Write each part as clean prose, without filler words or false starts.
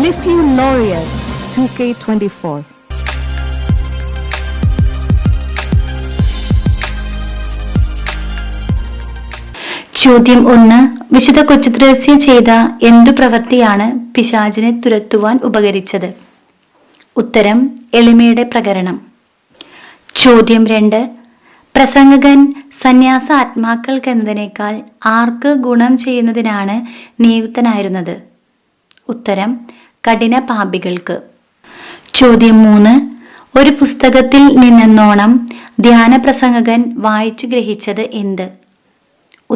LISU Laureate 2K24. ചോദ്യം 1. വിശുദ്ധ കൊച്ചുത്രേസ്യ ചെയ്ത എന്തു പ്രവൃത്തിയാണ് പിശാചിനെ തുരത്തുവാൻ ഉപകരിച്ചത്? ഉത്തരം എളിമയുടെ പ്രകരണം. ചോദ്യം 2. പ്രസംഗകൻ സന്യാസ ആത്മാക്കൾക്കെന്നതിനേക്കാൾ ആർക്ക് ഗുണം ചെയ്യുന്നതിനാണ് നിയുക്തനായിരുന്നത്? ഉത്തരം കഠിന പാപികൾക്ക്. ചോദ്യം 3. ഒരു പുസ്തകത്തിൽ നിന്നെന്നോണം ധ്യാന പ്രസംഗകൻ വായിച്ചു ഗ്രഹിച്ചത് എന്ത്?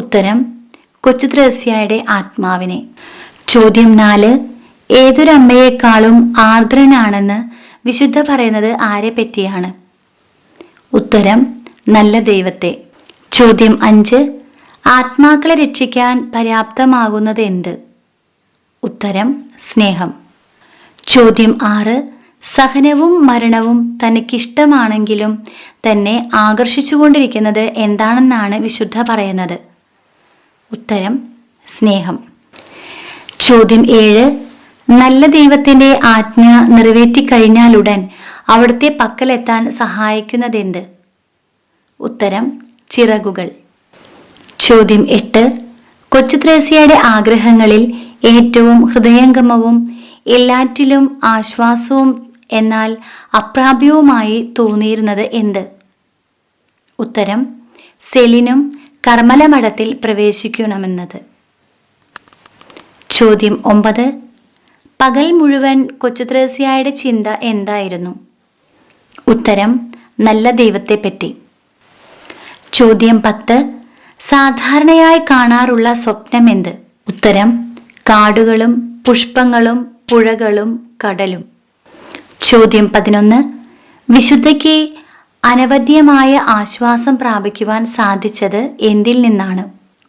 ഉത്തരം കൊച്ചുത്രേസ്യയുടെ ആത്മാവിനെ. ചോദ്യം 4. ഏതൊരമ്മയെക്കാളും ആർദ്രനാണെന്ന് വിശുദ്ധ പറയുന്നത് ആരെ പറ്റിയാണ്? ഉത്തരം നല്ല ദൈവത്തെ. ചോദ്യം 5. ആത്മാക്കളെ രക്ഷിക്കാൻ പര്യാപ്തമാകുന്നത് എന്ത്? ഉത്തരം സ്നേഹം. ചോദ്യം 6. സഹനവും മരണവും തനിക്കിഷ്ടമാണെങ്കിലും തന്നെ ആകർഷിച്ചുകൊണ്ടിരിക്കുന്നത് എന്താണെന്നാണ് വിശുദ്ധ പറയുന്നത്? ഉത്തരം സ്നേഹം. ചോദ്യം 7. നല്ല ദൈവത്തിന്റെ ആജ്ഞ നിറവേറ്റിക്കഴിഞ്ഞാലുടൻ അവിടുത്തെ പക്കലെത്താൻ സഹായിക്കുന്നതെന്ത്? ഉത്തരം ചിറകുകൾ. ചോദ്യം 8. കൊച്ചുത്രേസ്യയുടെ ആഗ്രഹങ്ങളിൽ ഏറ്റവും ഹൃദയംഗമവും എല്ലാറ്റിലും ആശ്വാസവും എന്നാൽ അപ്രാപ്യവുമായി തോന്നിയിരുന്നത് എന്ത്? ഉത്തരം സെലിനും കർമ്മല മഠത്തിൽ പ്രവേശിക്കണമെന്നത്. ചോദ്യം 9. പകൽ മുഴുവൻ കൊച്ചുത്രേസ്യയുടെ ചിന്ത എന്തായിരുന്നു? ഉത്തരം നല്ല ദൈവത്തെപ്പറ്റി. ചോദ്യം 10. സാധാരണയായി കാണാറുള്ള സ്വപ്നം എന്ത്? ഉത്തരം കാടുകളും പുഷ്പങ്ങളും പുഴകളും കടലും. ചോദ്യം 11. വിശുദ്ധയ്ക്ക് അനവദ്യമായ ആശ്വാസം പ്രാപിക്കുവാൻ സാധിച്ചത് എന്തിൽ നിന്നാണ്?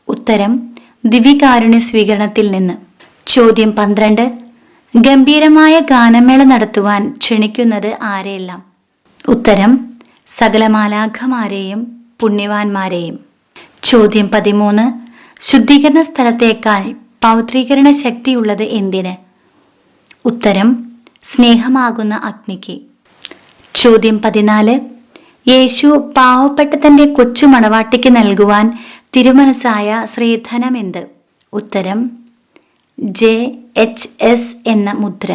ഉത്തരം ദിവ്യകാരുണ്യ സ്വീകരണത്തിൽ നിന്ന്. ചോദ്യം 12. ഗംഭീരമായ ഗാനമേള നടത്തുവാൻ ക്ഷണിക്കുന്നത് ആരെയെല്ലാം? ഉത്തരം സകല മാലാഖമാരെയും പുണ്യവാന്മാരെയും. ചോദ്യം 13. ശുദ്ധീകരണ സ്ഥലത്തേക്കാൾ പൗത്രീകരണ ശക്തിയുള്ളത് എന്തിന്? ഉത്തരം സ്നേഹമാകുന്ന അഗ്നിക്ക്. ചോദ്യം 14. യേശു പാവപ്പെട്ട തന്റെ കൊച്ചു മണവാട്ടിക്ക് നൽകുവാൻ തിരുമനസായ ശ്രീധനം എന്ത്? ഉത്തരം JHS എന്ന മുദ്ര.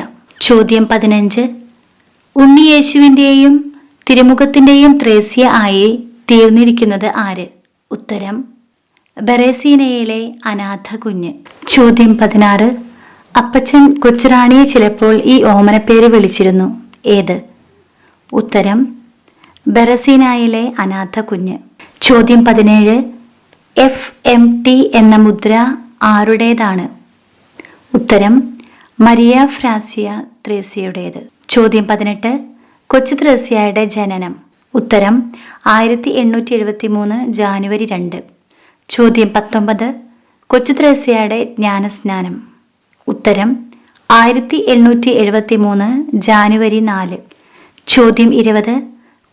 ചോദ്യം 15. ഉണ്ണിയേശുവിൻ്റെയും തിരുമുഖത്തിൻ്റെയും ത്രേസ്യ ആയി തീർന്നിരിക്കുന്നത് ആര്? ഉത്തരം ബെറേസീനയിലെ അനാഥ കുഞ്ഞ്. ചോദ്യം 16. അപ്പച്ചൻ കൊച്ചുറാണിയെ ചിലപ്പോൾ ഈ ഓമനപ്പേര് വിളിച്ചിരുന്നു, ഏത്? ഉത്തരം ബെറസീനയിലെ അനാഥ കുഞ്ഞ്. ചോദ്യം 17. FMT എന്ന മുദ്ര ആരുടേതാണ്? ഉത്തരം മരിയ ഫ്രാൻസിയ ത്രേസ്യയുടേത്. ചോദ്യം 18. കൊച്ചുത്രേസ്യയുടെ ജനനം. ഉത്തരം 1873 ജാനുവരി 2. ചോദ്യം 19. കൊച്ചുത്രേസ്യയുടെ ജ്ഞാനസ്നാനം. ഉത്തരം 1873 ജാനുവരി 4. ചോദ്യം 20.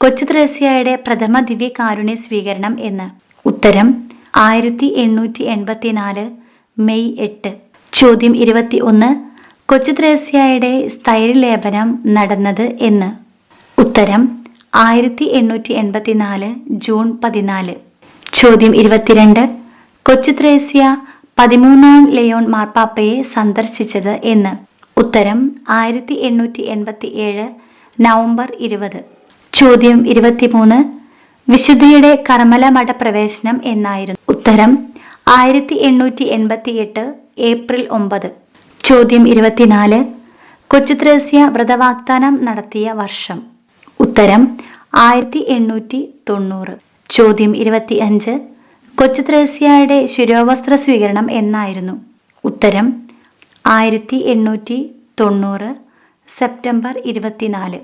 കൊച്ചുത്രേസ്യയുടെ പ്രഥമ ദിവ്യകാരുണ്യ സ്വീകരണം എന്ന്? ഉത്തരം 1884 മെയ് 8. ചോദ്യം 21. കൊച്ചുത്രേസ്യയുടെ സ്ഥൈര്യലേപനം നടന്നത് എന്ന്? ഉത്തരം 1884 ജൂൺ 14. ചോദ്യം 22. കൊച്ചുത്രേസ്യ 13-ാം ലയോൺ മാർപ്പാപ്പയെ സന്ദർശിച്ചത് എന്ന്? ഉത്തരം 1887 നവംബർ 20. ചോദ്യം 23. വിശുദ്ധിയുടെ കർമ്മല മഠ പ്രവേശനം എന്നായിരുന്നു? ഉത്തരം 1888 ഏപ്രിൽ 9. ചോദ്യം 24. കൊച്ചുത്രേസ്യ വ്രതവാഗ്ദാനം നടത്തിയ വർഷം? ഉത്തരം 1890. ചോദ്യം 25. കൊച്ചുത്രേസ്യയുടെ ശിരോവസ്ത്ര സ്വീകരണം എന്നായിരുന്നു? ഉത്തരം 1890 സെപ്റ്റംബർ 24.